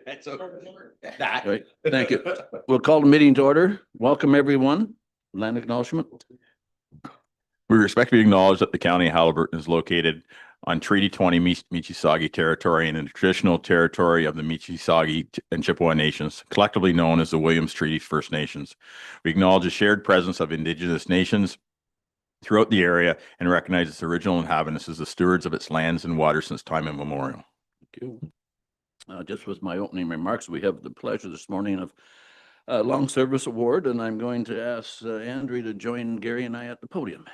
That's okay. Right. Thank you. We'll call the meeting to order. Welcome, everyone. Land acknowledgement. We respectfully acknowledge that the County of Haliburton is located on Treaty 20 Michisagi territory and in the traditional territory of the Michisagi and Chippewa Nations, collectively known as the Williams Treaty First Nations. We acknowledge the shared presence of Indigenous nations throughout the area and recognize its original inhabitants as the stewards of its lands and waters since time immemorial. Thank you. Just with my opening remarks, we have the pleasure this morning of a long service award, and I'm going to ask Andrew to join Gary and I at the podium.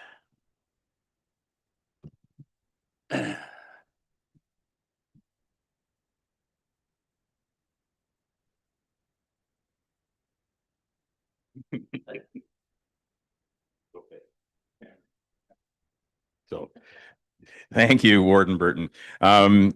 So, thank you, Warden Burton.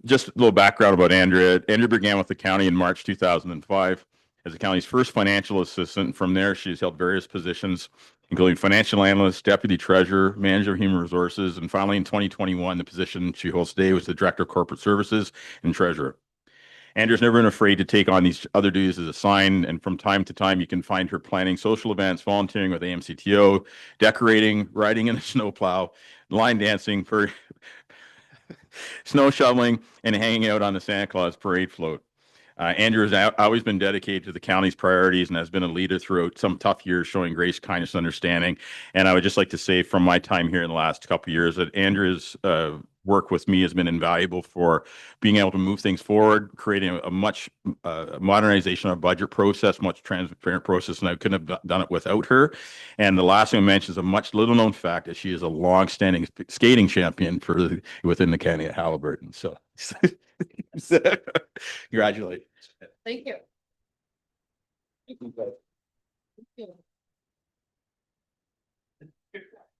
Just a little background about Andrea. Andrea began with the county in March 2005 as the county's first financial assistant. From there, she's held various positions, including financial analyst, deputy treasurer, manager of human resources, and finally in 2021, the position she holds today was the director of corporate services and treasurer. Andrea's never been afraid to take on these other duties as assigned, and from time to time, you can find her planning social events, volunteering with AMCTO, decorating, riding in a snowplow, line dancing, for snow shoveling, and hanging out on the Santa Claus parade float. Andrew has always been dedicated to the county's priorities and has been a leader throughout some tough years, showing grace, kindness, and understanding. And I would just like to say from my time here in the last couple of years that Andrew's work with me has been invaluable for being able to move things forward, creating a much modernization of our budget process, much transparent process, and I couldn't have done it without her. And the last thing I mentioned is a much little known fact that she is a long-standing skating champion within the county of Haliburton. So congratulations. Thank you.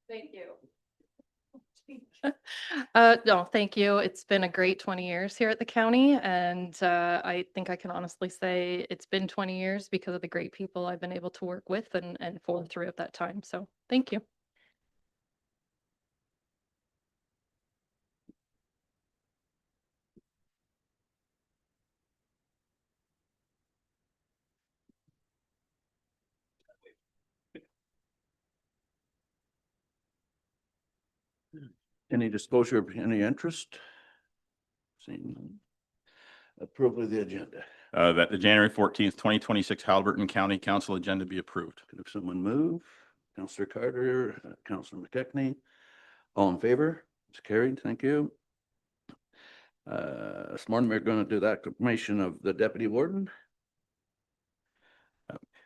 Thank you. No, thank you. It's been a great 20 years here at the county, and I think I can honestly say it's been 20 years because of the great people I've been able to work with and for throughout that time. So thank you. Any disclosure of any interest? Seeing none. Approval of the agenda. That the January 14th, 2026 Haliburton County Council agenda be approved. Could have someone move? Councillor Carter, Councillor McKechnie. All in favor? It's carried. Thank you. This morning we're going to do the acclamation of the deputy warden.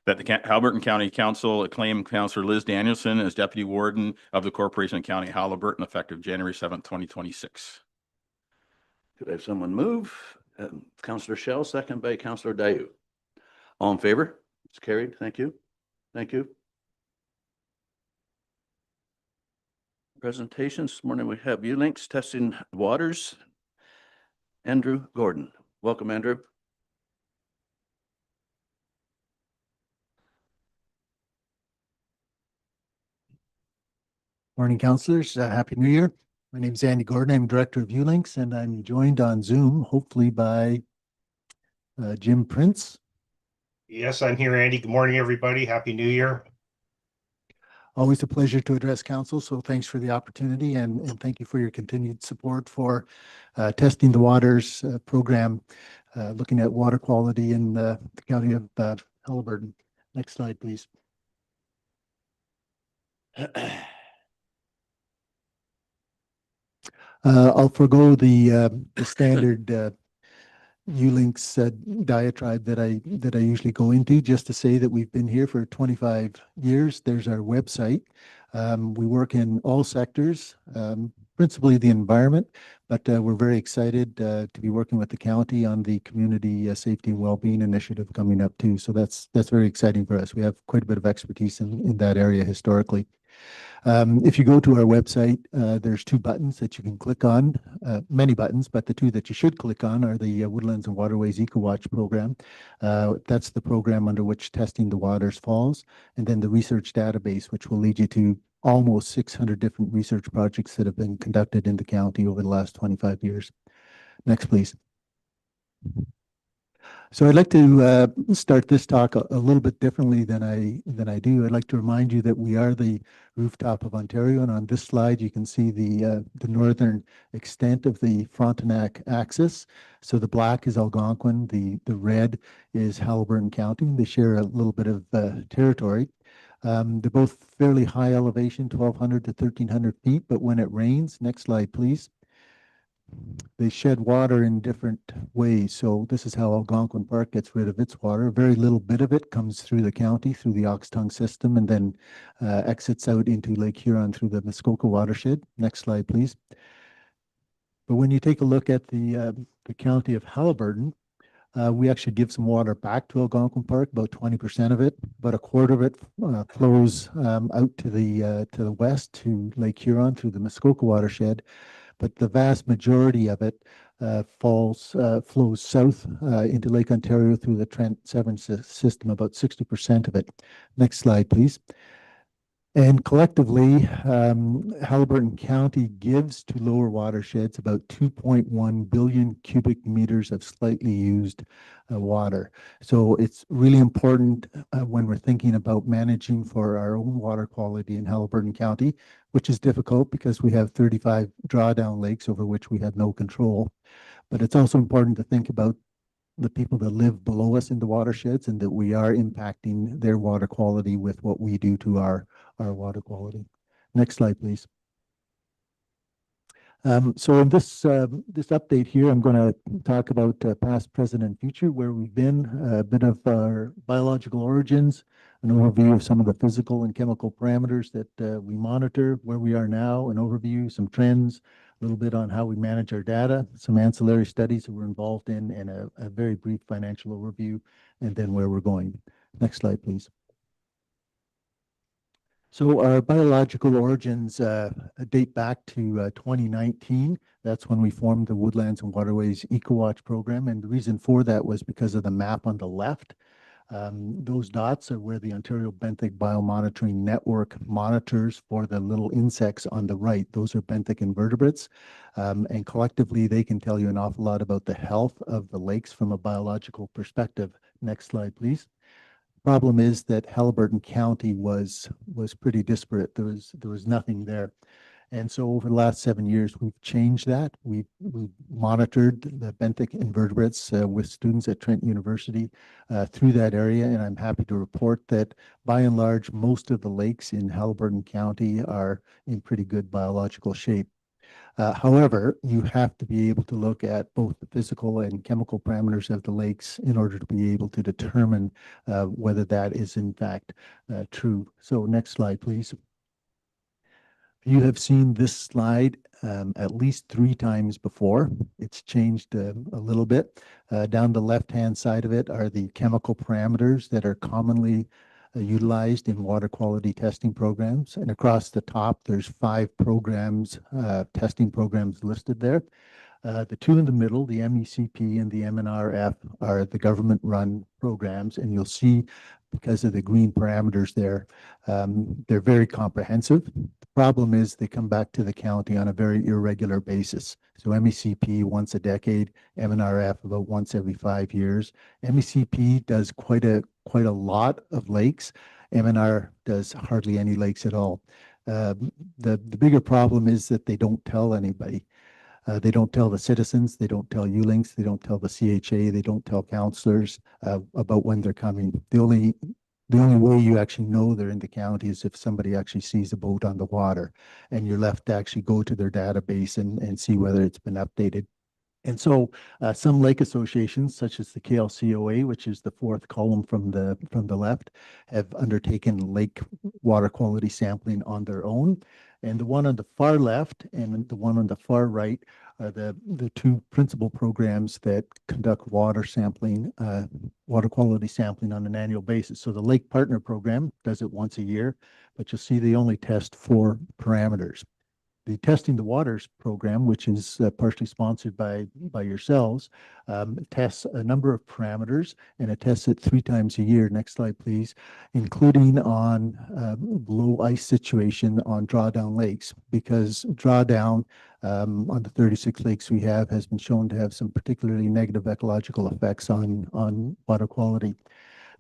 That the Haliburton County Council acclaim Councillor Liz Danielson as Deputy Warden of the Corporation of County Haliburton effective January 7th, 2026. Could I have someone move? Councillor Shell, second by Councillor Dayu. All in favor? It's carried. Thank you. Thank you. Presentations. This morning we have ULinks testing waters. Andrew Gordon. Welcome, Andrew. Morning, councillors. Happy New Year. My name is Andy Gordon. I'm Director of ULinks, and I'm joined on Zoom, hopefully by Jim Prince. Yes, I'm here, Andy. Good morning, everybody. Happy New Year. Always a pleasure to address council, so thanks for the opportunity, and thank you for your continued support for Testing the Waters program, looking at water quality in the county of Haliburton. Next slide, please. I'll forego the standard ULinks diatribe that I usually go into, just to say that we've been here for 25 years. There's our website. We work in all sectors, principally the environment, but we're very excited to be working with the county on the community safety and well-being initiative coming up too. So that's very exciting for us. We have quite a bit of expertise in that area historically. If you go to our website, there's two buttons that you can click on, many buttons, but the two that you should click on are the Woodlands and Waterways EcoWatch program. That's the program under which Testing the Waters falls, and then the research database, which will lead you to almost 600 different research projects that have been conducted in the county over the last 25 years. Next, please. So I'd like to start this talk a little bit differently than I do. I'd like to remind you that we are the rooftop of Ontario, and on this slide you can see the northern extent of the Frontenac axis. So the black is Algonquin, the red is Haliburton County. They share a little bit of territory. They're both fairly high elevation, 1,200 to 1,300 feet, but when it rains, next slide please, they shed water in different ways. So this is how Algonquin Park gets rid of its water. Very little bit of it comes through the county, through the Oxtongue system, and then exits out into Lake Huron through the Muskoka watershed. Next slide, please. But when you take a look at the county of Haliburton, we actually give some water back to Algonquin Park, about 20% of it, but a quarter of it flows out to the west to Lake Huron through the Muskoka watershed. But the vast majority of it flows south into Lake Ontario through the Trent Severn system, about 60% of it. Next slide, please. And collectively, Haliburton County gives to lower watersheds about 2.1 billion cubic meters of slightly used water. So it's really important when we're thinking about managing for our own water quality in Haliburton County, which is difficult because we have 35 drawdown lakes over which we have no control. But it's also important to think about the people that live below us in the watersheds and that we are impacting their water quality with what we do to our water quality. Next slide, please. So in this update here, I'm going to talk about past, present, and future, where we've been, a bit of our biological origins, an overview of some of the physical and chemical parameters that we monitor, where we are now, an overview, some trends, a little bit on how we manage our data, some ancillary studies that we're involved in, and a very brief financial overview, and then where we're going. Next slide, please. So our biological origins date back to 2019. That's when we formed the Woodlands and Waterways EcoWatch program. And the reason for that was because of the map on the left. Those dots are where the Ontario benthic biomonitoring network monitors for the little insects on the right. Those are benthic invertebrates. And collectively, they can tell you an awful lot about the health of the lakes from a biological perspective. Next slide, please. Problem is that Haliburton County was pretty disparate. There was nothing there. And so over the last 7 years, we've changed that. We've monitored the benthic invertebrates with students at Trent University through that area. And I'm happy to report that by and large, most of the lakes in Haliburton County are in pretty good biological shape. However, you have to be able to look at both the physical and chemical parameters of the lakes in order to be able to determine whether that is in fact true. So next slide, please. You have seen this slide at least 3 times before. It's changed a little bit. Down the left-hand side of it are the chemical parameters that are commonly utilized in water quality testing programs. And across the top, there's 5 programs, testing programs listed there. The 2 in the middle, the MECP and the MNRF, are the government-run programs. And you'll see, because of the green parameters there, they're very comprehensive. The problem is they come back to the county on a very irregular basis. So MECP once a decade, MNRF about once every 5 years. MECP does quite a lot of lakes. MNR does hardly any lakes at all. The bigger problem is that they don't tell anybody. They don't tell the citizens, they don't tell ULinks, they don't tell the CHA, they don't tell counselors about when they're coming. The only way you actually know they're in the county is if somebody actually sees a boat on the water, and you're left to actually go to their database and see whether it's been updated. And so some lake associations, such as the KLCOA, which is the 4th column from the left, have undertaken lake water quality sampling on their own. And the one on the far left and the one on the far right are the 2 principal programs that conduct water sampling, water quality sampling on an annual basis. So the Lake Partner program does it once a year, but you'll see they only test 4 parameters. The Testing the Waters program, which is partially sponsored by yourselves, tests a number of parameters, and it tests it 3 times a year. Next slide, please, including on low ice situation on drawdown lakes, because drawdown on the 36 lakes we have has been shown to have some particularly negative ecological effects on water quality.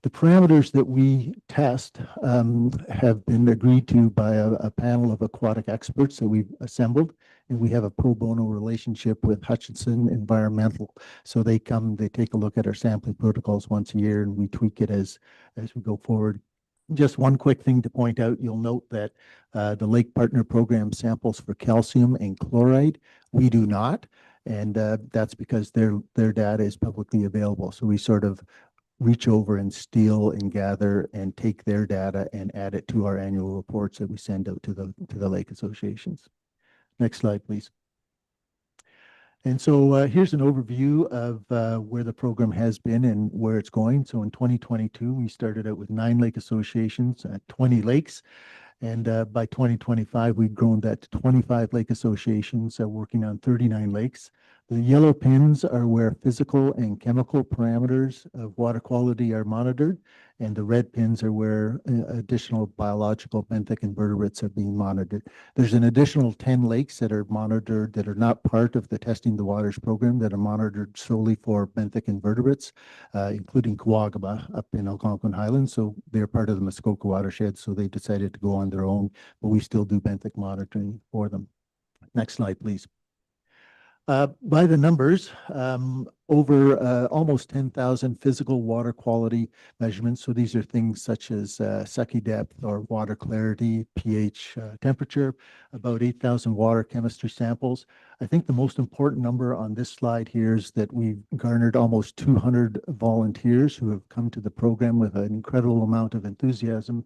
The parameters that we test have been agreed to by a panel of aquatic experts that we've assembled, and we have a pro bono relationship with Hutchinson Environmental. So they come, they take a look at our sampling protocols once a year, and we tweak it as we go forward. Just one quick thing to point out, you'll note that the Lake Partner Program samples for calcium and chloride. We do not, and that's because their data is publicly available. So we sort of reach over and steal and gather and take their data and add it to our annual reports that we send out to the lake associations. Next slide, please. And so here's an overview of where the program has been and where it's going. So in 2022, we started out with 9 lake associations at 20 lakes. And by 2025, we've grown that to 25 lake associations working on 39 lakes. The yellow pins are where physical and chemical parameters of water quality are monitored, and the red pins are where additional biological benthic invertebrates are being monitored. There's an additional 10 lakes that are monitored that are not part of the Testing the Waters program that are monitored solely for benthic invertebrates, including Kawagaba up in Algonquin Highlands. So they're part of the Muskoka watershed, so they decided to go on their own, but we still do benthic monitoring for them. Next slide, please. By the numbers, over almost 10,000 physical water quality measurements. So these are things such as sucky depth or water clarity, pH, temperature, about 8,000 water chemistry samples. I think the most important number on this slide here is that we've garnered almost 200 volunteers who have come to the program with an incredible amount of enthusiasm.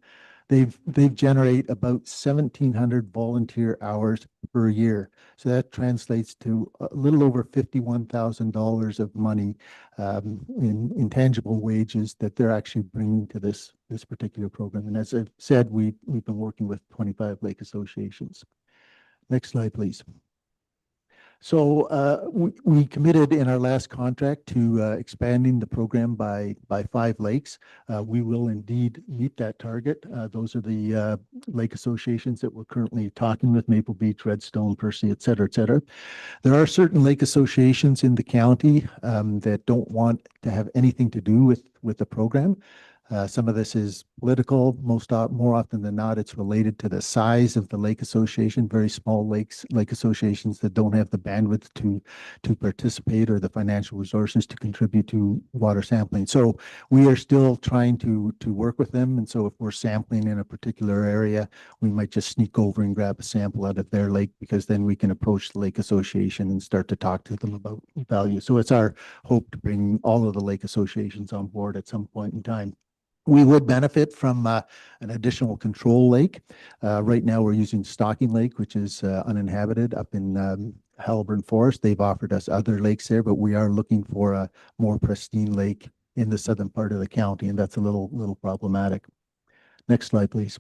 They've generate about 1,700 volunteer hours per year. So that translates to a little over $51,000 of money in intangible wages that they're actually bringing to this particular program. And as I've said, we've been working with 25 lake associations. Next slide, please. So we committed in our last contract to expanding the program by 5 lakes. We will indeed meet that target. Those are the lake associations that we're currently talking with: Maple Beach, Redstone, Percy, et cetera, et cetera. There are certain lake associations in the county that don't want to have anything to do with the program. Some of this is political. More often than not, it's related to the size of the lake association. Very small lake associations that don't have the bandwidth to participate or the financial resources to contribute to water sampling. So we are still trying to work with them. And so if we're sampling in a particular area, we might just sneak over and grab a sample out of their lake, because then we can approach the lake association and start to talk to them about value. So it's our hope to bring all of the lake associations on board at some point in time. We would benefit from an additional control lake. Right now, we're using Stocking Lake, which is uninhabited up in Haliburton Forest. They've offered us other lakes there, but we are looking for a more pristine lake in the southern part of the county, and that's a little problematic. Next slide, please.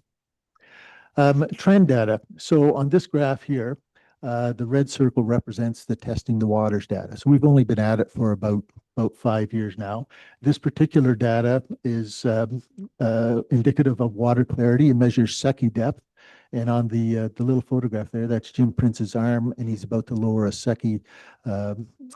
Trend data. So on this graph here, the red circle represents the Testing the Waters data. So we've only been at it for about 5 years now. This particular data is indicative of water clarity. It measures sucky depth. And on the little photograph there, that's Jim Prince's arm, and he's about to lower a sucky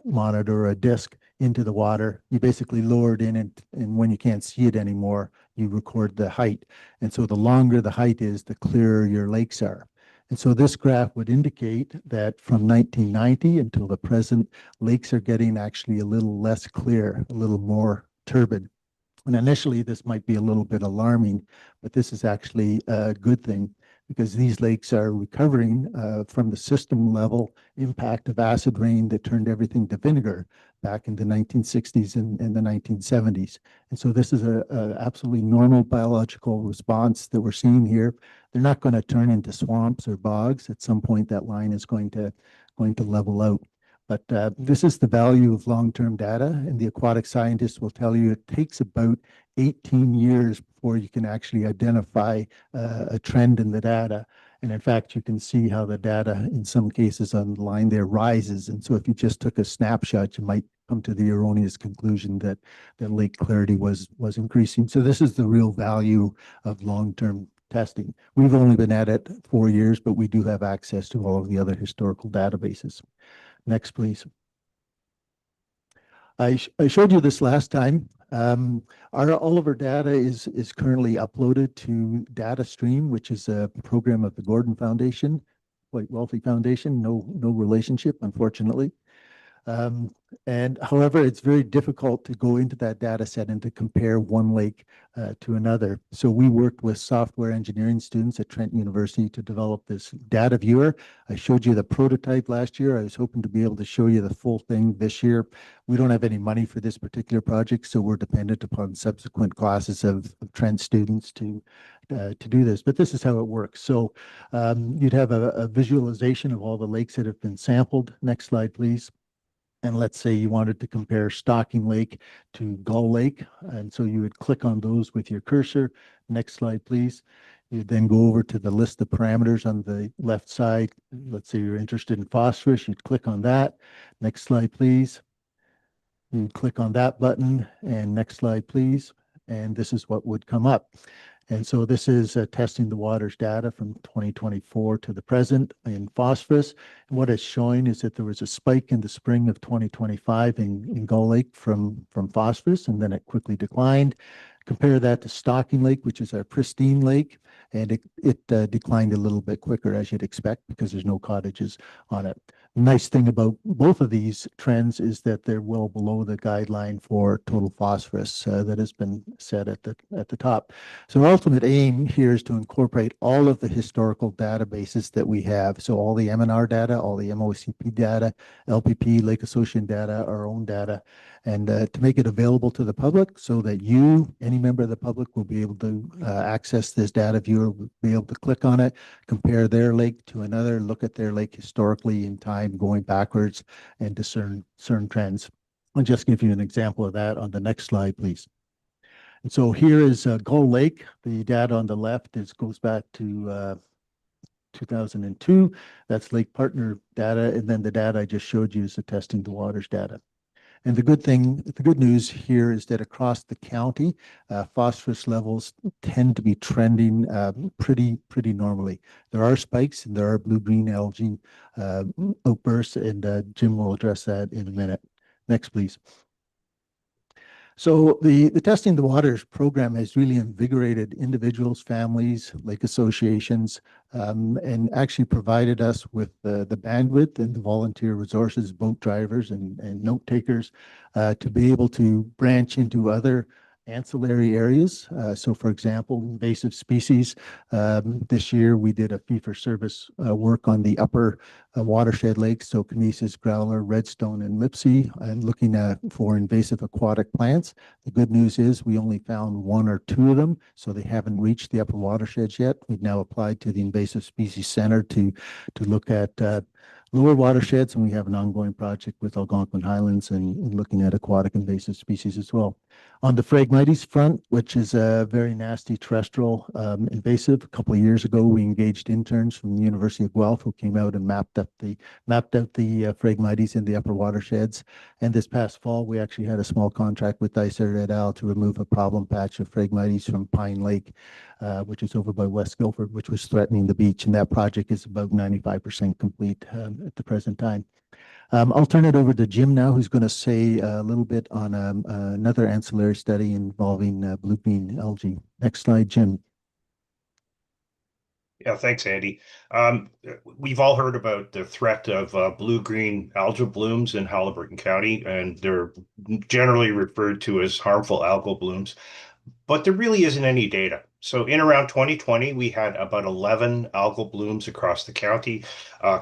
monitor, a disc, into the water. You basically lower it in, and when you can't see it anymore, you record the height. And so the longer the height is, the clearer your lakes are. And so this graph would indicate that from 1990 until the present, lakes are getting actually a little less clear, a little more turbid. And initially, this might be a little bit alarming, but this is actually a good thing, because these lakes are recovering from the system level impact of acid rain that turned everything to vinegar back in the 1960s and the 1970s. And so this is a absolutely normal biological response that we're seeing here. They're not going to turn into swamps or bogs. At some point, that line is going to level out. But this is the value of long-term data, and the aquatic scientists will tell you it takes about 18 years before you can actually identify a trend in the data. And in fact, you can see how the data in some cases on the line there rises. And so if you just took a snapshot, you might come to the erroneous conclusion that lake clarity was increasing. So this is the real value of long-term testing. We've only been at it 4 years, but we do have access to all of the other historical databases. Next, please. I showed you this last time. All of our data is currently uploaded to DataStream, which is a program of the Gordon Foundation, quite wealthy foundation. No relationship, unfortunately. And however, it's very difficult to go into that data set and to compare one lake to another. So we worked with software engineering students at Trent University to develop this data viewer. I showed you the prototype last year. I was hoping to be able to show you the full thing this year. We don't have any money for this particular project, so we're dependent upon subsequent classes of Trent students to do this. But this is how it works. So you'd have a visualization of all the lakes that have been sampled. Next slide, please. And let's say you wanted to compare Stocking Lake to Gull Lake. And so you would click on those with your cursor. Next slide, please. You'd then go over to the list of parameters on the left side. Let's say you're interested in phosphorus. You'd click on that. Next slide, please. You click on that button and next slide, please. And this is what would come up. And so this is testing the waters data from 2024 to the present in phosphorus. And what it's showing is that there was a spike in the spring of 2025 in Gull Lake from phosphorus, and then it quickly declined. Compare that to Stocking Lake, which is our pristine lake, and it declined a little bit quicker, as you'd expect, because there's no cottages on it. The nice thing about both of these trends is that they're well below the guideline for total phosphorus that has been set at the top. So our ultimate aim here is to incorporate all of the historical databases that we have. So all the MNR data, all the MOCP data, LPP, Lake Association data, our own data, and to make it available to the public so that you, any member of the public, will be able to access this data viewer, will be able to click on it, compare their lake to another, look at their lake historically in time, going backwards, and discern trends. I'll just give you an example of that on the next slide, please. And so here is Gull Lake. The data on the left goes back to 2002. That's Lake Partner data. And then the data I just showed you is the testing the waters data. And the good news here is that across the county, phosphorus levels tend to be trending pretty normally. There are spikes and there are blue-green algae outbursts, and Jim will address that in a minute. Next, please. So the Testing the Waters program has really invigorated individuals, families, lake associations, and actually provided us with the bandwidth and the volunteer resources, boat drivers and note takers, to be able to branch into other ancillary areas. So for example, invasive species, this year we did a fee-for-service work on the upper watershed lakes, so Kinesis, Growler, Redstone, and Lipsey, and looking for invasive aquatic plants. The good news is we only found 1 or 2 of them, so they haven't reached the upper watersheds yet. We've now applied to the Invasive Species Center to look at lower watersheds, and we have an ongoing project with Algonquin Highlands and looking at aquatic invasive species as well. On the Phragmites front, which is a very nasty terrestrial invasive, a couple of years ago, we engaged interns from the University of Guelph who came out and mapped out the Phragmites in the upper watersheds. And this past fall, we actually had a small contract with Dicer et al. To remove a problem patch of Phragmites from Pine Lake, which is over by West Guilford, which was threatening the beach. And that project is about 95% complete at the present time. I'll turn it over to Jim now, who's going to say a little bit on another ancillary study involving blue-green algae. Next slide, Jim. Yeah, thanks, Andy. We've all heard about the threat of blue-green algal blooms in Haliburton County, and they're generally referred to as harmful algal blooms. But there really isn't any data. So in around 2020, we had about 11 algal blooms across the county. A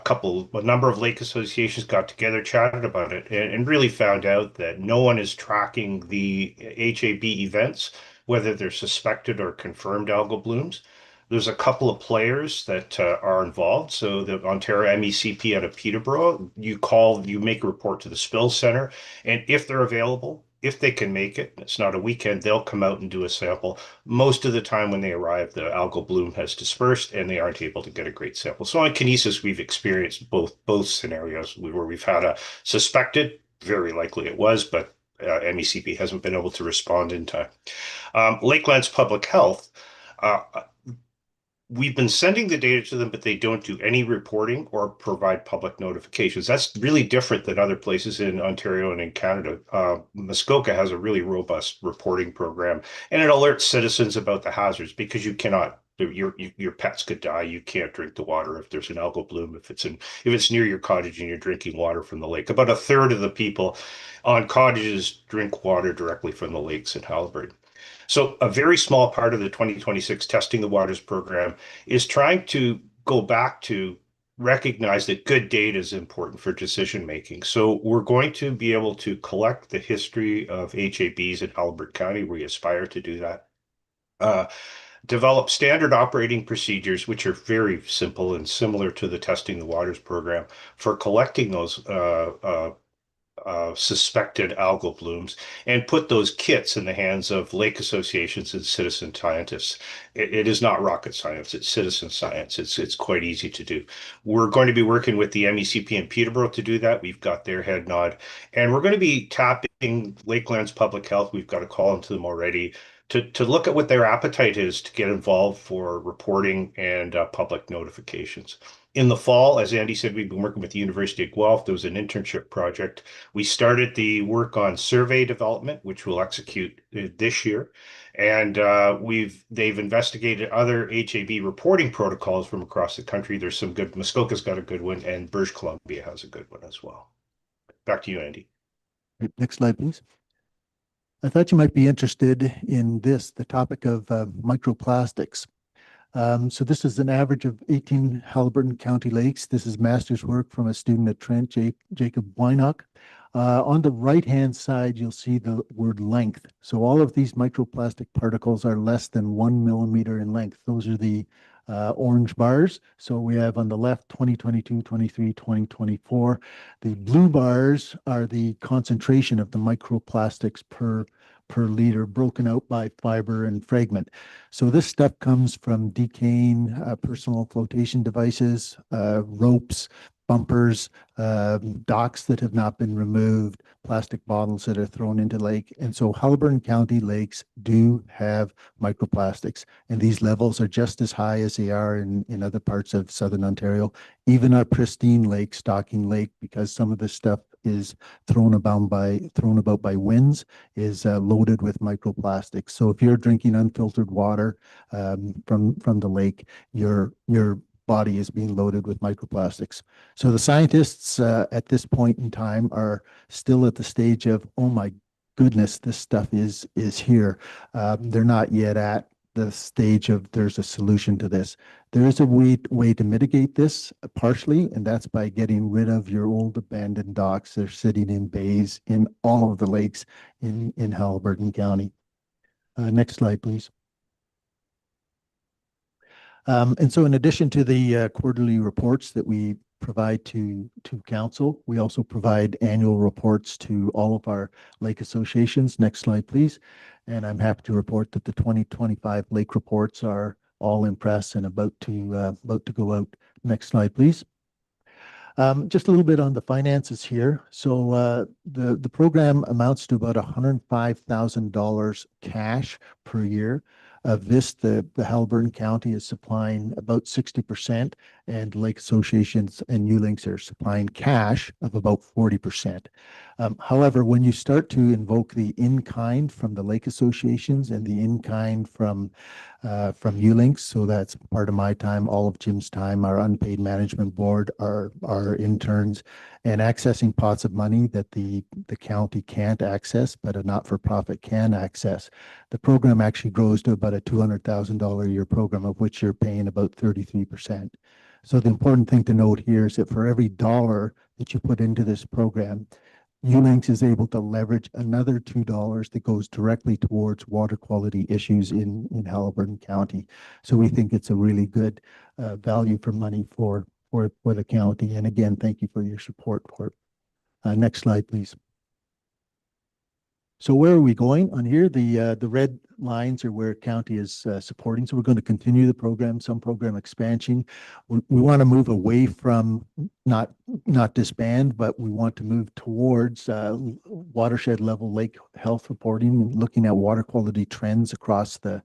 number of lake associations got together, chatted about it, and really found out that no one is tracking the HAB events, whether they're suspected or confirmed algal blooms. There's a couple of players that are involved. So the Ontario MECP out of Peterborough, you make a report to the Spills Center, and if they're available, if they can make it, it's not a weekend, they'll come out and do a sample. Most of the time when they arrive, the algal bloom has dispersed and they aren't able to get a great sample. So on Kinesis, we've experienced both scenarios where we've had a suspected, very likely it was, but MECP hasn't been able to respond in time. Lakelands Public Health, we've been sending the data to them, but they don't do any reporting or provide public notifications. That's really different than other places in Ontario and in Canada. Muskoka has a really robust reporting program, and it alerts citizens about the hazards because you cannot. Your pets could die. You can't drink the water if there's an algal bloom. If it's near your cottage and you're drinking water from the lake. About a third of the people on cottages drink water directly from the lakes in Haliburton. So a very small part of the 2026 Testing the Waters program is trying to go back to recognize that good data is important for decision making. So we're going to be able to collect the history of HABs in Haliburton County. We aspire to do that. Develop standard operating procedures, which are very simple and similar to the Testing the Waters program, for collecting those suspected algal blooms and put those kits in the hands of lake associations and citizen scientists. It is not rocket science, it's citizen science. It's quite easy to do. We're going to be working with the MECP in Peterborough to do that. We've got their head nod. And we're going to be tapping Lakelands Public Health. We've got a call into them already to look at what their appetite is to get involved for reporting and public notifications. In the fall, as Andy said, we've been working with the University of Guelph. There was an internship project. We started the work on survey development, which we'll execute this year. And they've investigated other HAB reporting protocols from across the country. There's some good, Muskoka's got a good one, and British Columbia has a good one as well. Back to you, Andy. Next slide, please. I thought you might be interested in the topic of microplastics. So this is an average of 18 Haliburton County lakes. This is master's work from a student at Trent, Jacob Weinock. On the right-hand side, you'll see the word length. So all of these microplastic particles are less than 1 millimeter in length. Those are the orange bars. So we have on the left 2022, 23, 2024. The blue bars are the concentration of the microplastics per liter broken out by fiber and fragment. So this stuff comes from decaying personal flotation devices, ropes, bumpers, docks that have not been removed, plastic bottles that are thrown into lake. And so Haliburton County lakes do have microplastics, and these levels are just as high as they are in other parts of Southern Ontario. Even our pristine lake, Stocking Lake, because some of this stuff is thrown about by winds, is loaded with microplastics. So if you're drinking unfiltered water from the lake, your body is being loaded with microplastics. So the scientists at this point in time are still at the stage of, oh my goodness, this stuff is here. They're not yet at the stage of there's a solution to this. There is a way to mitigate this partially, and that's by getting rid of your old abandoned docks that are sitting in bays in all of the lakes in Haliburton County. Next slide, please. And so in addition to the quarterly reports that we provide to council, we also provide annual reports to all of our lake associations. Next slide, please. And I'm happy to report that the 2025 lake reports are all in press and about to go out. Next slide, please. Just a little bit on the finances here. So the program amounts to about $105,000 cash per year. Of this, the Haliburton County is supplying about 60%, and lake associations and ULinks are supplying cash of about 40%. However, when you start to invoke the in-kind from the lake associations and the in-kind from ULinks, so that's part of my time, all of Jim's time, our unpaid management board, our interns, and accessing pots of money that the county can't access, but a not-for-profit can access. The program actually grows to about a $200,000 a year program, of which you're paying about 33%. So the important thing to note here is that for every dollar that you put into this program, ULinks is able to leverage another $2 that goes directly towards water quality issues in Haliburton County. So we think it's a really good value for money for the county. And again, thank you for your support for it. Next slide, please. So where are we going on here? The red lines are where county is supporting. So we're going to continue the program, some program expansion. We want to move away from not disband, but we want to move towards watershed level lake health reporting and looking at water quality trends across the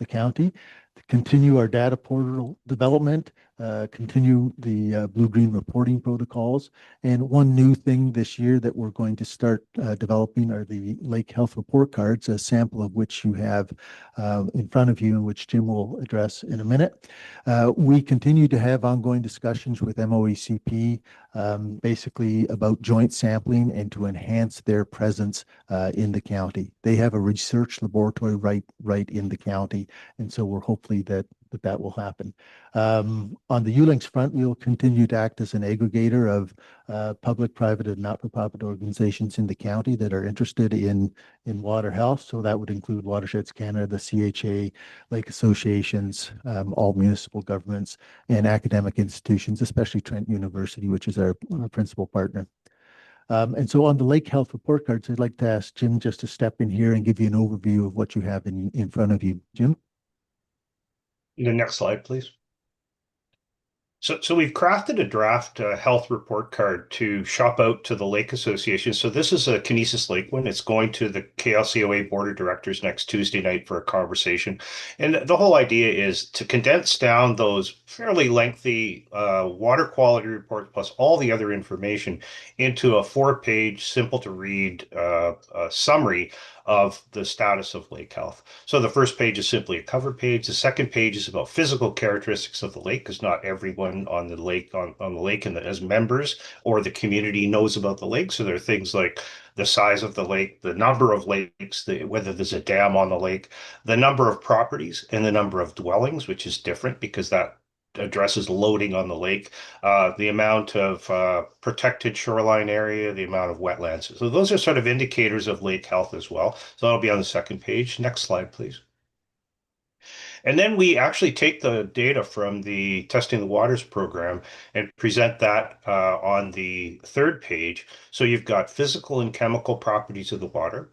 county. To continue our data portal development, continue the blue-green reporting protocols. And one new thing this year that we're going to start developing are the lake health report cards, a sample of which you have in front of you and which Jim will address in a minute. We continue to have ongoing discussions with MOECP, basically about joint sampling and to enhance their presence in the county. They have a research laboratory right in the county, and so we're hopefully that will happen. On the ULinks front, we will continue to act as an aggregator of public, private, and not-for-profit organizations in the county that are interested in water health. So that would include Watersheds Canada, the CHA, lake associations, all municipal governments, and academic institutions, especially Trent University, which is our principal partner. And so on the lake health report cards, I'd like to ask Jim just to step in here and give you an overview of what you have in front of you. Jim? The next slide, please. So we've crafted a draft health report card to shop out to the Lake Association. So this is a Kinesis Lake one. It's going to the KLCOA Board of Directors next Tuesday night for a conversation. And the whole idea is to condense down those fairly lengthy water quality reports plus all the other information into a 4-page, simple to read summary of the status of lake health. So the first page is simply a cover page. The second page is about physical characteristics of the lake, because not everyone on the lake and as members or the community knows about the lake. So there are things like the size of the lake, the number of lakes, whether there's a dam on the lake, the number of properties, and the number of dwellings, which is different because that addresses loading on the lake, the amount of protected shoreline area, the amount of wetlands. So those are sort of indicators of lake health as well. So that'll be on the second page. Next slide, please. And then we actually take the data from the Testing the Waters program and present that on the third page. So you've got physical and chemical properties of the water,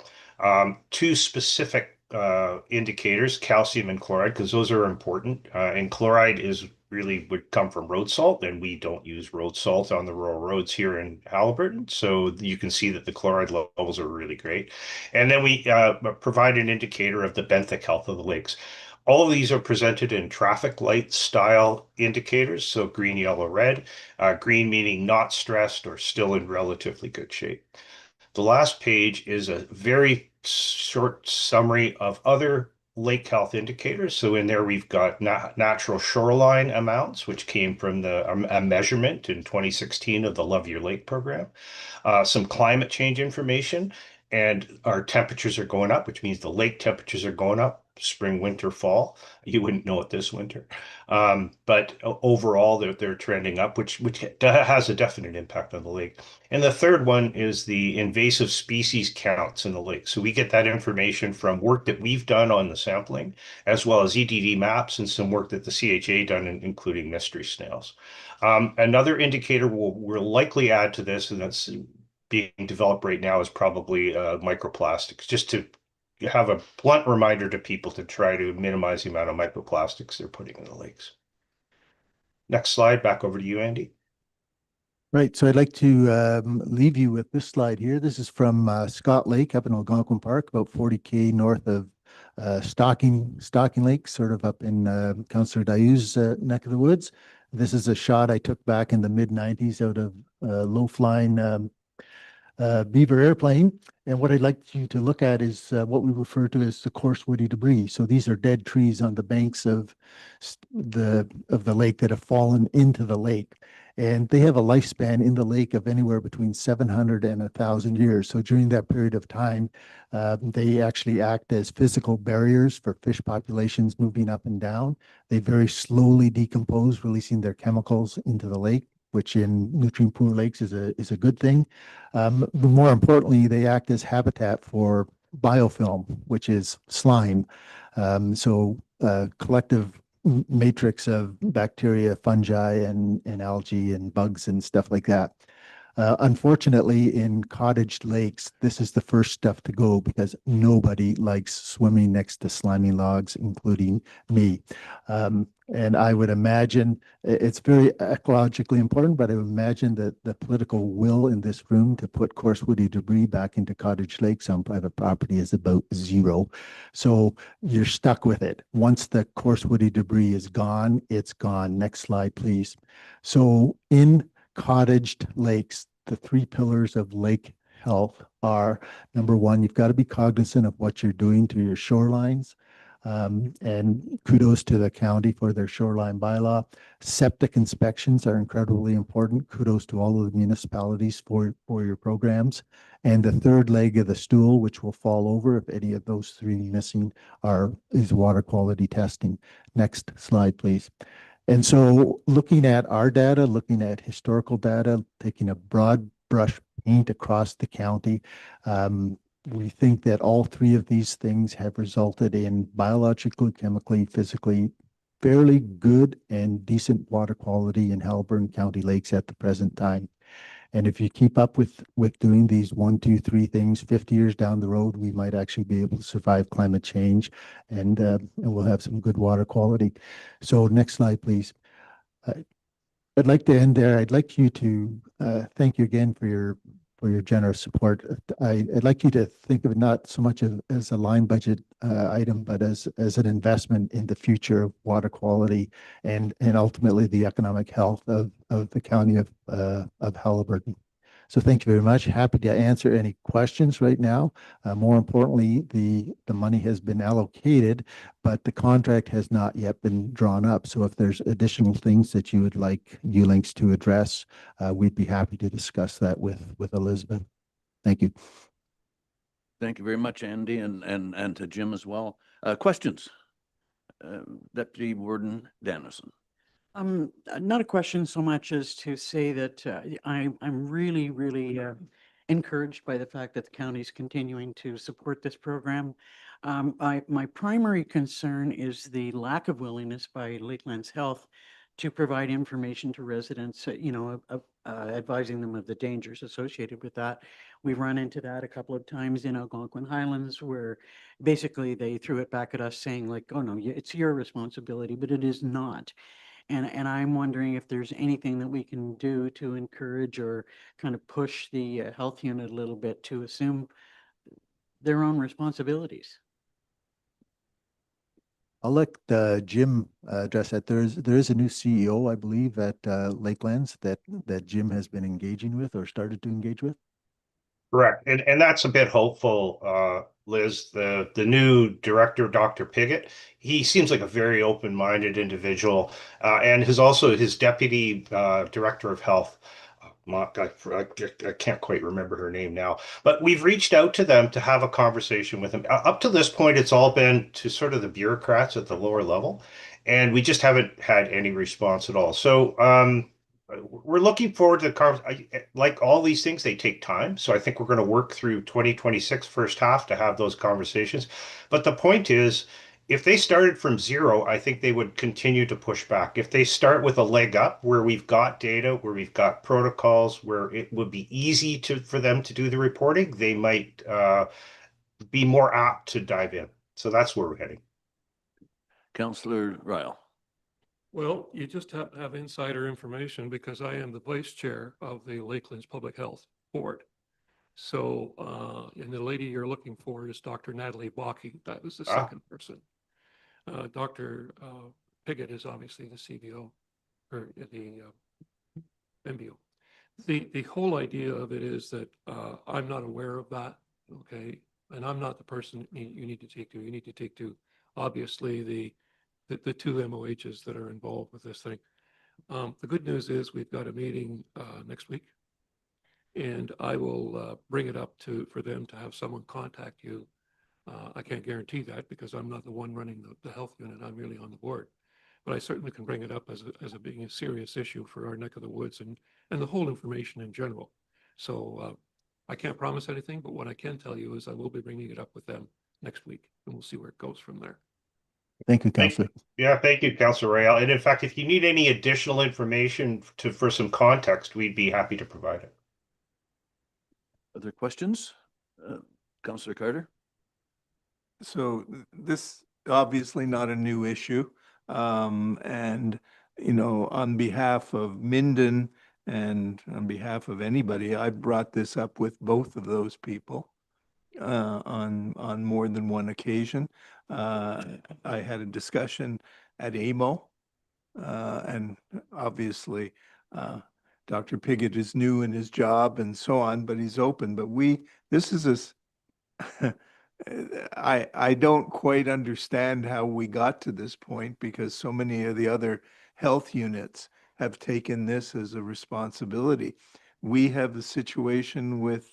2 specific indicators, calcium and chloride, because those are important. And chloride would come from road salt, and we don't use road salt on the rural roads here in Haliburton. So you can see that the chloride levels are really great. And then we provide an indicator of the benthic health of the lakes. All of these are presented in traffic light style indicators. So green, yellow, red, green meaning not stressed or still in relatively good shape. The last page is a very short summary of other lake health indicators. So in there, we've got natural shoreline amounts, which came from a measurement in 2016 of the Love Your Lake program, some climate change information, and our temperatures are going up, which means the lake temperatures are going up, spring, winter, fall. You wouldn't know it this winter. But overall, they're trending up, which has a definite impact on the lake. And the third one is the invasive species counts in the lake. So we get that information from work that we've done on the sampling, as well as EDD maps and some work that the CHA done, including mystery snails. Another indicator we'll likely add to this, and that's being developed right now, is probably microplastics, just to have a blunt reminder to people to try to minimize the amount of microplastics they're putting in the lakes. Next slide, back over to you, Andy. Right. So I'd like to leave you with this slide here. This is from Scott Lake up in Algonquin Park, about 40K north of Stocking Lake, sort of up in Councillor Dayou's neck of the woods. This is a shot I took back in the mid-90s out of low-flying Beaver airplane. And what I'd like you to look at is what we refer to as the coarse woody debris. So these are dead trees on the banks of the lake that have fallen into the lake. And they have a lifespan in the lake of anywhere between 700 and 1,000 years. So during that period of time, they actually act as physical barriers for fish populations moving up and down. They very slowly decompose, releasing their chemicals into the lake, which in nutrient poor lakes is a good thing. But more importantly, they act as habitat for biofilm, which is slime. So collective matrix of bacteria, fungi, and algae and bugs and stuff like that. Unfortunately, in cottage lakes, this is the first stuff to go because nobody likes swimming next to slimy logs, including me. And I would imagine it's very ecologically important, but I would imagine that the political will in this room to put coarse woody debris back into cottage lakes on private property is about zero. So you're stuck with it. Once the coarse woody debris is gone, it's gone. Next slide, please. So in cottaged lakes, the three pillars of lake health are, number one, you've got to be cognizant of what you're doing to your shorelines. And kudos to the county for their shoreline bylaw. Septic inspections are incredibly important. Kudos to all of the municipalities for your programs. And the third leg of the stool, which will fall over if any of those three missing, is water quality testing. Next slide, please. And so looking at our data, looking at historical data, taking a broad brush paint across the county, we think that all three of these things have resulted in biologically, chemically, physically fairly good and decent water quality in Haliburton County lakes at the present time. And if you keep up with doing these 1, 2, 3 things, 50 years down the road, we might actually be able to survive climate change, and we'll have some good water quality. So next slide, please. I'd like to end there. I'd like you to thank you again for your generous support. I'd like you to think of it not so much as a line budget item, but as an investment in the future of water quality and ultimately the economic health of the county of Haliburton. So thank you very much. Happy to answer any questions right now. More importantly, the money has been allocated, but the contract has not yet been drawn up. So if there's additional things that you would like ULinks to address, we'd be happy to discuss that with Elizabeth. Thank you. Thank you very much, Andy, and to Jim as well. Questions? Deputy Warden Dennison. Not a question so much as to say that I'm really, really encouraged by the fact that the county is continuing to support this program. My primary concern is the lack of willingness by Lakelands Health to provide information to residents, advising them of the dangers associated with that. We've run into that a couple of times in Algonquin Highlands, where basically they threw it back at us saying like, oh no, it's your responsibility, but it is not. And I'm wondering if there's anything that we can do to encourage or kind of push the health unit a little bit to assume their own responsibilities. I'll let Jim address that. There is a new CEO, I believe, at Lakelands that Jim has been engaging with or started to engage with. Correct. And that's a bit hopeful, Liz. The new director, Dr. Piggott, he seems like a very open-minded individual, and his deputy director of health. I can't quite remember her name now, but we've reached out to them to have a conversation with them. Up to this point, it's all been to sort of the bureaucrats at the lower level, and we just haven't had any response at all. So we're looking forward to like all these things, they take time. So I think we're going to work through 2026 first half to have those conversations. But the point is, if they started from zero, I think they would continue to push back. If they start with a leg up where we've got data, where we've got protocols, where it would be easy for them to do the reporting, they might be more apt to dive in. So that's where we're heading. Councillor Ryle. Well, you just have to have insider information because I am the vice chair of the Lakelands Public Health Board. So, and the lady you're looking for is Dr. Natalie Bakke. That was the second person. Dr. Piggott is obviously the CBO or the MBO. The whole idea of it is that I'm not aware of that, okay? And I'm not the person you need to take to. You need to take to, obviously, the two MOHs that are involved with this thing. The good news is we've got a meeting next week, and I will bring it up for them to have someone contact you. I can't guarantee that because I'm not the one running the health unit. I'm really on the board, but I certainly can bring it up as being a serious issue for our neck of the woods and the whole information in general. So I can't promise anything, but what I can tell you is I will be bringing it up with them next week, and we'll see where it goes from there. Thank you, Councillor. Yeah, thank you, Councillor Rayl. And in fact, if you need any additional information for some context, we'd be happy to provide it. Other questions? Councillor Carter? So this obviously not a new issue. And, you know, on behalf of Minden and on behalf of anybody, I brought this up with both of those people on more than one occasion. I had a discussion at AMO, and obviously, Dr. Piggott is new in his job and so on, but he's open. But this is I don't quite understand how we got to this point because so many of the other health units have taken this as a responsibility. We have the situation with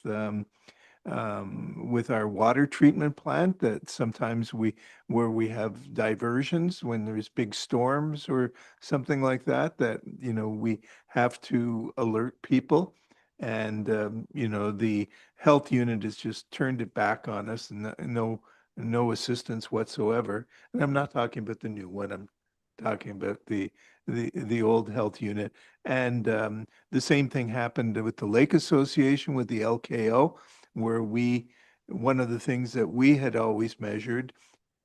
our water treatment plant that sometimes where we have diversions when there's big storms or something like that, you know, we have to alert people. And, you know, the health unit has just turned it back on us and no assistance whatsoever. And I'm not talking about the new one. I'm talking about the old health unit. And the same thing happened with the Lake Association with the LKO, where one of the things that we had always measured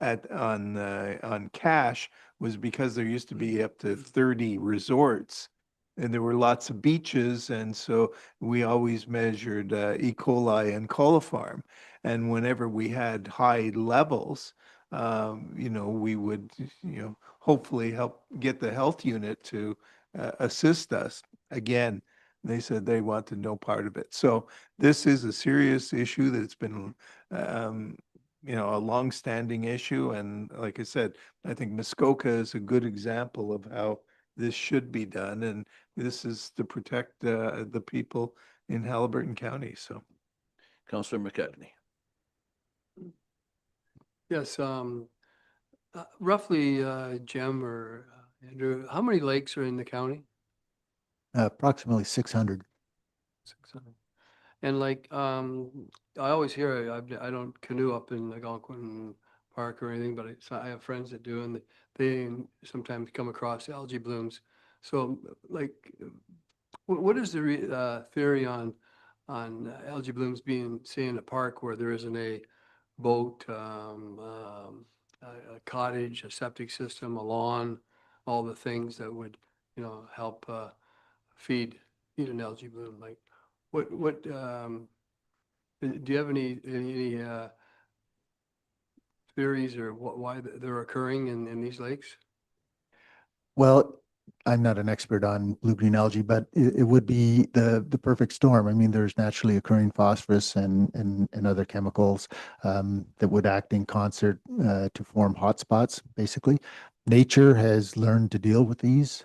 on cash was because there used to be up to 30 resorts and there were lots of beaches, and so we always measured E. coli and coliform. And whenever we had high levels, you know, we would, you know, hopefully help get the health unit to assist us. Again, they said they wanted no part of it. So this is a serious issue that's been, you know, a long-standing issue. And like I said, I think Muskoka is a good example of how this should be done. And this is to protect the people in Haliburton County. So, Councillor McCartney? Yes, roughly, Jim or Andrew, how many lakes are in the county? Approximately 600. 600. And like, I always hear, I don't canoe up in Algonquin Park or anything, but I have friends that do, and they sometimes come across algae blooms. So like, what is the theory on algae blooms being, say, in a park where there isn't a boat, a cottage, a septic system, a lawn, all the things that would, you know, help feed an algae bloom? Like, what do you have any theories or why they're occurring in these lakes? Well, I'm not an expert on blue-green algae, but it would be the perfect storm. I mean, there's naturally occurring phosphorus and other chemicals that would act in concert to form hotspots, basically. Nature has learned to deal with these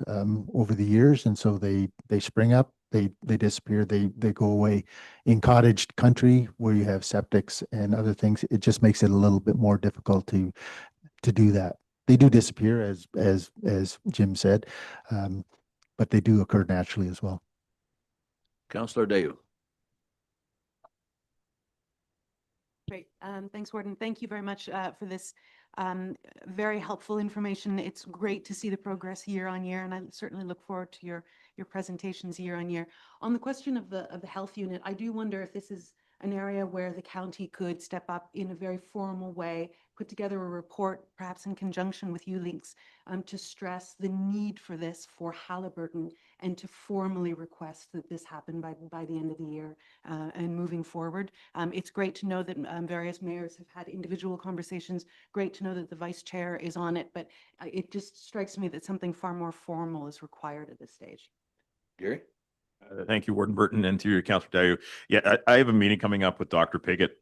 over the years, and so they spring up, they disappear, they go away. In cottage country, where you have septics and other things, it just makes it a little bit more difficult to do that. They do disappear, as Jim said, but they do occur naturally as well. Councillor Dayu? Great. Thanks, Warden. Thank you very much for this very helpful information. It's great to see the progress year on year, and I certainly look forward to your presentations year on year. On the question of the health unit, I do wonder if this is an area where the county could step up in a very formal way, put together a report, perhaps in conjunction with ULinks, to stress the need for this for Haliburton and to formally request that this happen by the end of the year and moving forward. It's great to know that various mayors have had individual conversations. Great to know that the vice chair is on it, but it just strikes me that something far more formal is required at this stage. Gary? Thank you, Warden Burton, and to your Councillor Dayu. Yeah, I have a meeting coming up with Dr. Piggott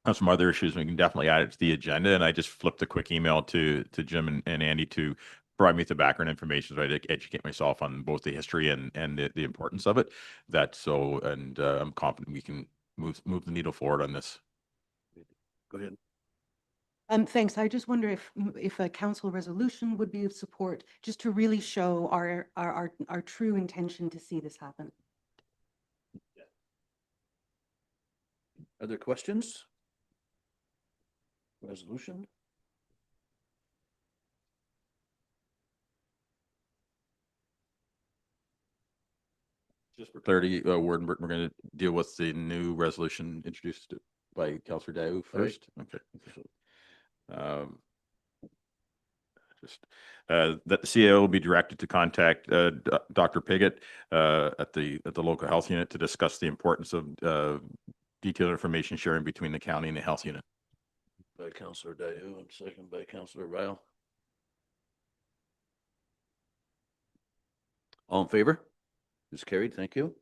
on some other issues. We can definitely add it to the agenda. And I just flipped a quick email to Jim and Andy to provide me with the background information so I could educate myself on both the history and the importance of it. I'm confident we can move the needle forward on this. Go ahead. Thanks. I just wonder if a council resolution would be of support, just to really show our true intention to see this happen. Other questions? Resolution? Just for clarity, Warden Burton, we're going to deal with the new resolution introduced by Councillor Daou first. Okay. Just that the CAO will be directed to contact Dr. Piggott at the local health unit to discuss the importance of detailed information sharing between the county and the health unit. By Councillor Daou and second by Councillor Ryle. All in favor? Is carried. Thank you.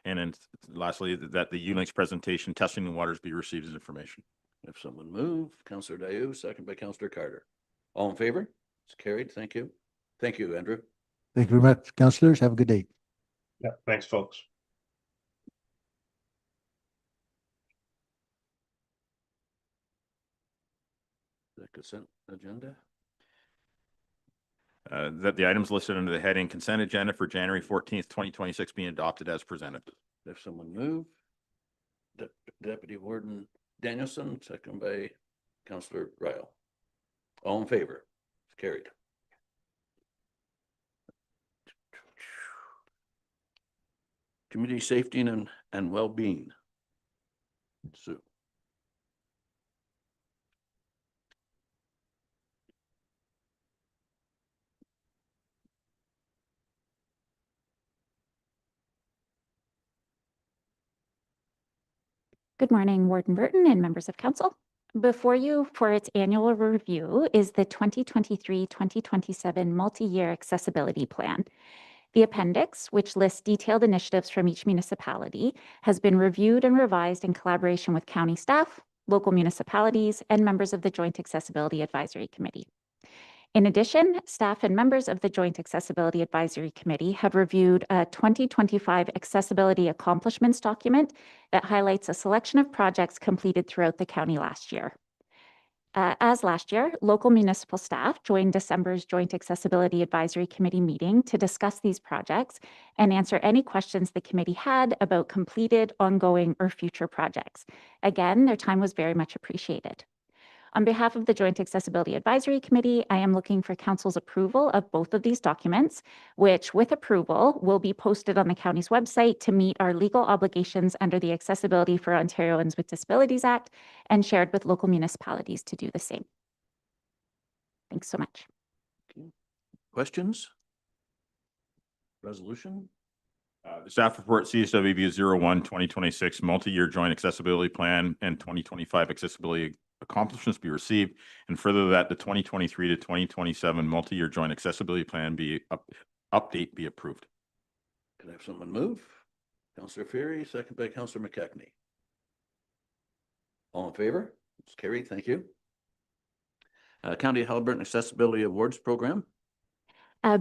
And then lastly, that the ULINX presentation testing the waters be received as information. If someone move, Councillor Daou, second by Councillor Carter. All in favor? It's carried. Thank you. Thank you, Andrew. Thank you very much, councillors. Have a good day. Yeah, thanks, folks. The consent agenda. That the items listed under the heading consent agenda for January 14th, 2026 being adopted as presented. If someone move, Deputy Warden Danielson, second by Councillor Ryle. All in favor? It's carried. Community safety and well-being. Sue. Good morning, Warden Burton and members of council. Before you for its annual review is the 2023-2027 multi-year accessibility plan. The appendix, which lists detailed initiatives from each municipality, has been reviewed and revised in collaboration with county staff, local municipalities, and members of the Joint Accessibility Advisory Committee. In addition, staff and members of the Joint Accessibility Advisory Committee have reviewed a 2025 accessibility accomplishments document that highlights a selection of projects completed throughout the county last year. As last year, local municipal staff joined December's Joint Accessibility Advisory Committee meeting to discuss these projects and answer any questions the committee had about completed, ongoing, or future projects. Again, their time was very much appreciated. On behalf of the Joint Accessibility Advisory Committee, I am looking for council's approval of both of these documents, which with approval will be posted on the county's website to meet our legal obligations under the Accessibility for Ontarians with Disabilities Act and shared with local municipalities to do the same. Thanks so much. Okay. Questions? Resolution? The staff report CSWB 01 2026 multi-year joint accessibility plan and 2025 accessibility accomplishments be received, and further that the 2023 to 2027 multi-year joint accessibility plan be update be approved. Can I have someone move? Councillor Fury, second by Councillor McKechnie. All in favor? It's carried. Thank you. County of Haliburton Accessibility Awards Program.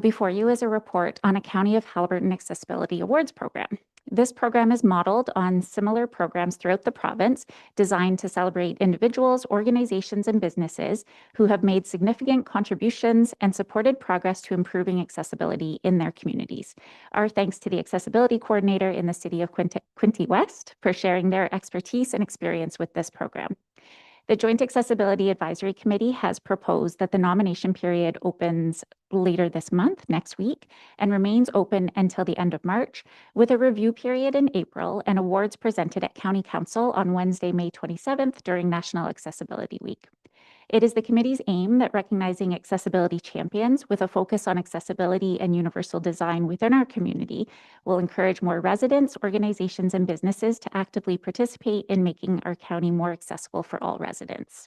Before you is a report on a County of Haliburton Accessibility Awards program. This program is modeled on similar programs throughout the province designed to celebrate individuals, organizations, and businesses who have made significant contributions and supported progress to improving accessibility in their communities. Our thanks to the Accessibility Coordinator in the City of Quinte West for sharing their expertise and experience with this program. The Joint Accessibility Advisory Committee has proposed that the nomination period opens later this month, next week, and remains open until the end of March, with a review period in April and awards presented at County Council on Wednesday, May 27th during National Accessibility Week. It is the committee's aim that recognizing accessibility champions with a focus on accessibility and universal design within our community will encourage more residents, organizations, and businesses to actively participate in making our county more accessible for all residents.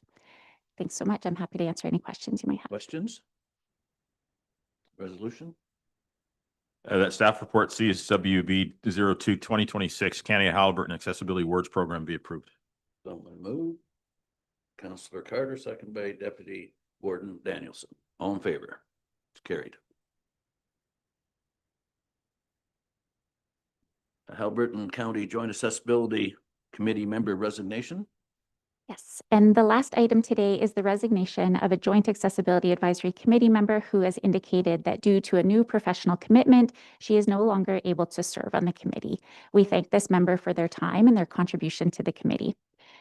Thanks so much. I'm happy to answer any questions you may have. Questions? Resolution? That staff report CSWB 02 2026 County of Haliburton Accessibility Awards Program be approved. Someone move. Councillor Carter, second by Deputy Warden Danielson. All in favor? It's carried. Haliburton County Joint Accessibility Committee member resignation. Yes, and the last item today is the resignation of a Joint Accessibility Advisory Committee member who has indicated that due to a new professional commitment, she is no longer able to serve on the committee. We thank this member for their time and their contribution to the committee.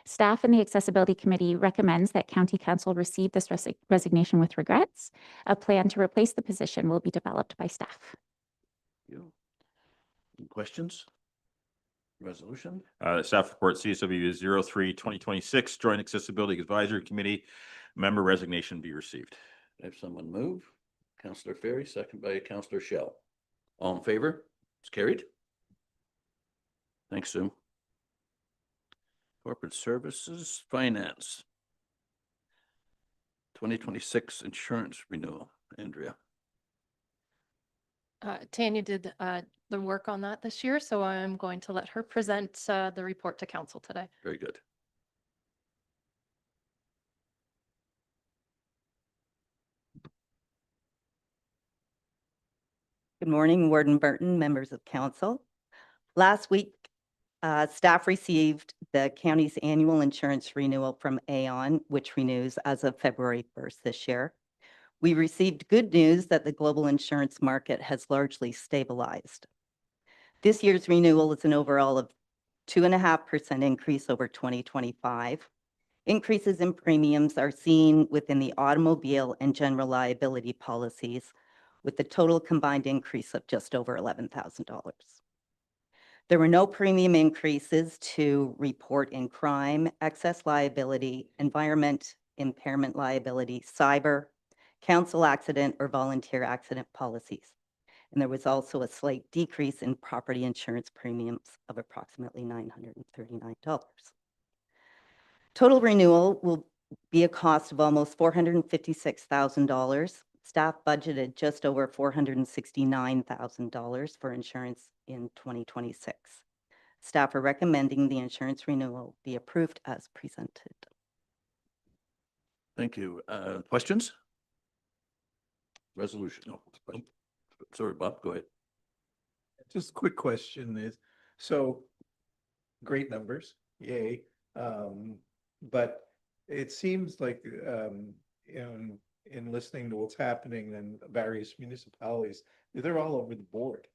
Staff and the Accessibility Committee recommends that County Council receive this resignation with regrets. A plan to replace the position will be developed by staff. You. Any questions? Resolution? Staff report CSW 03-2026 Joint Accessibility Advisory Committee member resignation be received. Have someone move? Councillor Ferry, second by Councillor Shell. All in favor? It's carried. Thanks, Sue. Corporate Services, Finance. 2026 insurance renewal. Andrea. Tanya did the work on that this year, so I'm going to let her present the report to council today. Very good. Good morning, Warden Burton, members of council. Last week, staff received the county's annual insurance renewal from Aon, which renews as of February 1st this year. We received good news that the global insurance market has largely stabilized. This year's renewal is an overall of 2.5% increase over 2025. Increases in premiums are seen within the automobile and general liability policies, with the total combined increase of just over $11,000. There were no premium increases to report in crime, excess liability, environment, impairment liability, cyber, council accident, or volunteer accident policies. And there was also a slight decrease in property insurance premiums of approximately $939. Total renewal will be a cost of almost $456,000. Staff budgeted just over $469,000 for insurance in 2026. Staff are recommending the insurance renewal be approved as presented. Thank you. Questions? Resolution. No. Sorry, Bob, go ahead. Just a quick question is, so great numbers, yay. But it seems like in listening to what's happening in various municipalities, they're all over the board.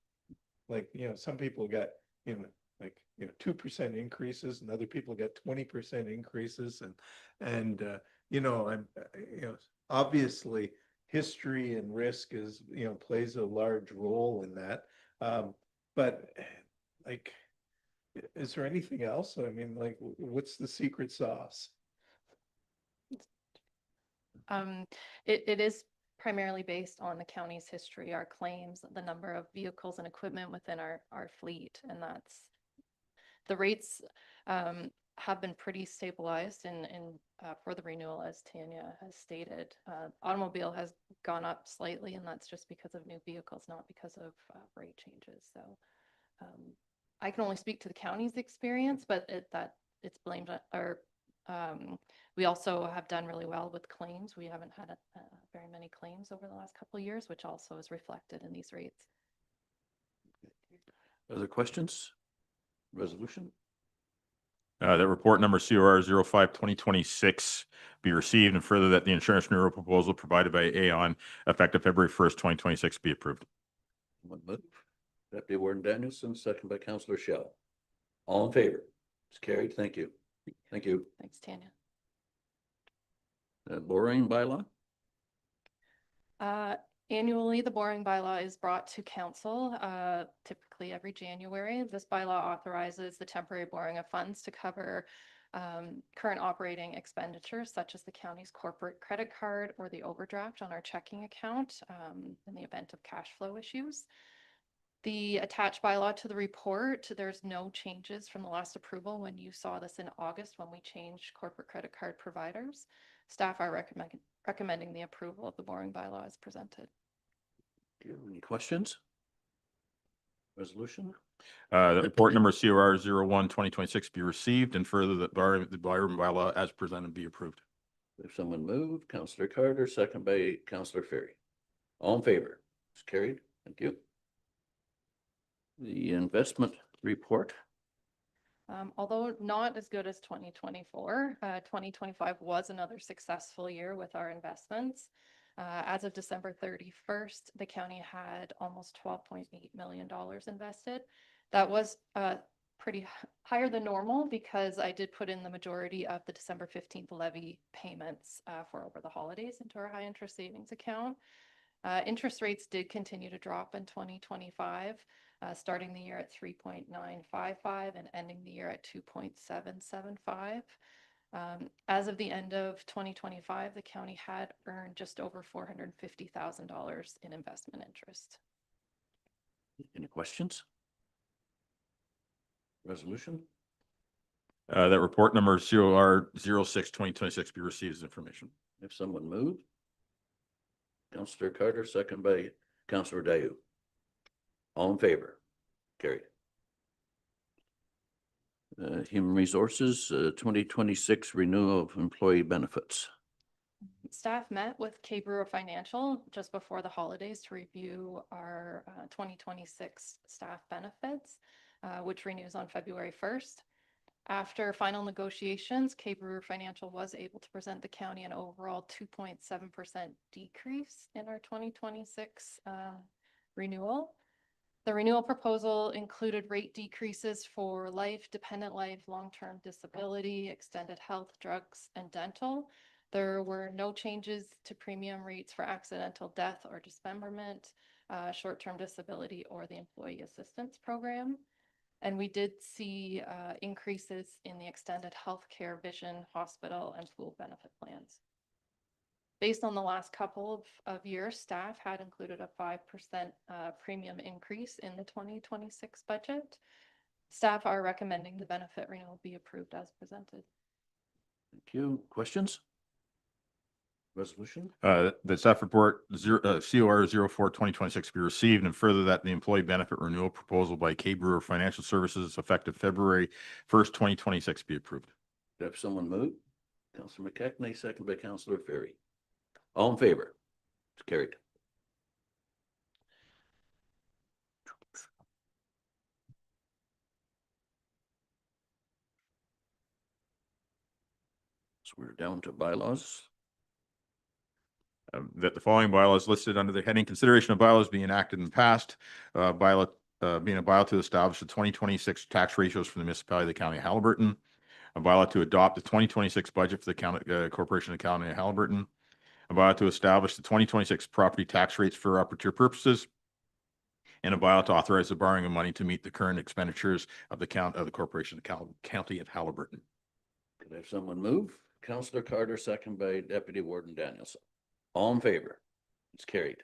Like, some people got, 2% increases and other people get 20% increases. And I'm, obviously history and risk is, plays a large role in that. But like, is there anything else? I mean, like, what's the secret sauce? It is primarily based on the county's history, our claims, the number of vehicles and equipment within our fleet, and that's the rates have been pretty stabilized in for the renewal, as Tanya has stated. Automobile has gone up slightly, and that's just because of new vehicles, not because of rate changes. So I can only speak to the county's experience, but it's blamed or we also have done really well with claims. We haven't had very many claims over the last couple of years, which also is reflected in these rates. Other questions? Resolution? That report number COR 05-2026 be received, and further that the insurance renewal proposal provided by Aon effective February 1st, 2026 be approved. One move. Deputy Warden Danielson, second by Councillor Shell. All in favor? It's carried. Thank you. Thank you. Thanks, Tanya. Borrowing bylaw? Annually, the borrowing bylaw is brought to council, typically every January. This bylaw authorizes the temporary borrowing of funds to cover current operating expenditures, such as the county's corporate credit card or the overdraft on our checking account in the event of cash flow issues. The attached bylaw to the report, there's no changes from the last approval when you saw this in August when we changed corporate credit card providers. Staff are recommending the approval of the borrowing bylaw as presented. Any questions? Resolution? That report number COR 01-2026 be received, and further that the borrowing bylaw as presented be approved. If someone move, Councillor Carter, second by Councillor Ferry. All in favor? It's carried. Thank you. The investment report. Although not as good as 2024, 2025 was another successful year with our investments. As of December 31st, the county had almost $12.8 million invested. That was higher than normal because I did put in the majority of the December 15th levy payments for over the holidays into our high interest savings account. Interest rates did continue to drop in 2025, starting the year at 3.955 and ending the year at 2.775. As of the end of 2025, the county had earned just over $450,000 in investment interest. Any questions? Resolution? That report number COR 06/2026 be received as information. If someone move. Councillor Carter, second by Councillor Dayu. All in favor? Carried. Human Resources, 2026 renewal of employee benefits. Staff met with K Brewer Financial just before the holidays to review our 2026 staff benefits, which renews on February 1st. After final negotiations, K Brewer Financial was able to present the county an overall 2.7% decrease in our 2026 renewal. The renewal proposal included rate decreases for life, dependent life, long-term disability, extended health, drugs, and dental. There were no changes to premium rates for accidental death or dismemberment, short-term disability, or the employee assistance program. And we did see increases in the extended healthcare, vision, hospital, and pool benefit plans. Based on the last couple of years, staff had included a 5% premium increase in the 2026 budget. Staff are recommending the benefit renewal be approved as presented. Thank you. Questions? Resolution? The staff report COR 04/2026 be received, and further that the employee benefit renewal proposal by K Brewer Financial Services effective February 1st, 2026 be approved. Have someone move? Councillor McKechnie, second by Councillor Ferry. All in favor? It's carried. So we're down to bylaws. That the following bylaws listed under the heading consideration of bylaws being enacted and passed, being a bylaw to establish the 2026 tax ratios for the municipality of the county of Haliburton, a bylaw to adopt the 2026 budget for the county corporation of the county of Haliburton, a bylaw to establish the 2026 property tax rates for upper tier purposes, and a bylaw to authorize the borrowing of money to meet the current expenditures of the corporation of the county of Haliburton. Could I have someone move? Councillor Carter, second by Deputy Warden Danielson. All in favor? It's carried.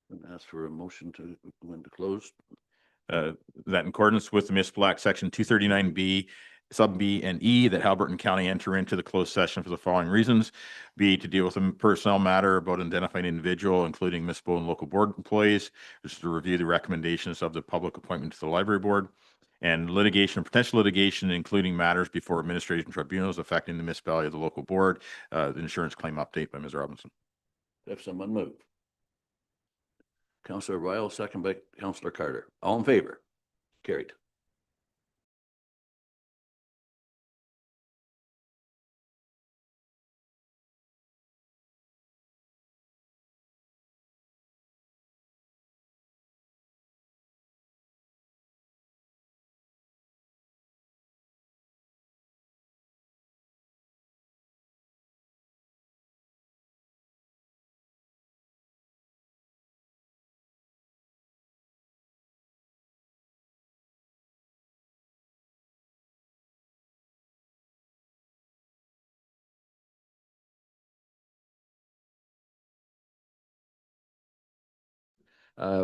And ask for a motion to go into closed. That in accordance with the Municipal Act Section 239B, sub B and E, that Haliburton County enter into the closed session for the following reasons: B, to deal with a personnel matter about an identified individual, including municipal and local board employees, which is to review the recommendations of the public appointment to the library board, and litigation, potential litigation, including matters before administration tribunals affecting the municipality of the local board. The insurance claim update by Ms. Robinson. Have someone move? Councillor Ryle, second by Councillor Carter. All in favor? Carried.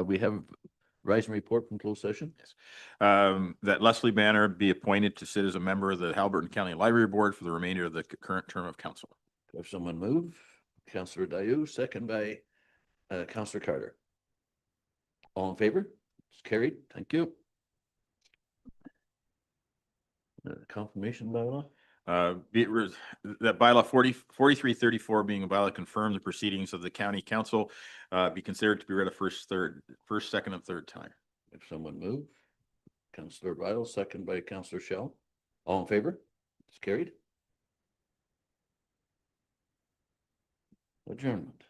We have rise and report from closed session. Yes. That Leslie Banner be appointed to sit as a member of the Haliburton County Library Board for the remainder of the current term of council. Have someone move? Councillor Dayu, second by Councillor Carter. All in favor? It's carried. Thank you. Confirmation bylaw? That bylaw 4334 being a bylaw confirm the proceedings of the county council be considered to be read a first, second, and third time. If someone move, Councillor Ryle, second by Councillor Shell. All in favor? It's carried. Adjournment.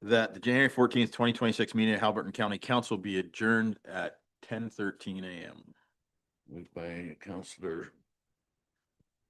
that the January 14th, 2026 meeting of Haliburton County Council be adjourned at 10:13 a.m. Moved by Counselor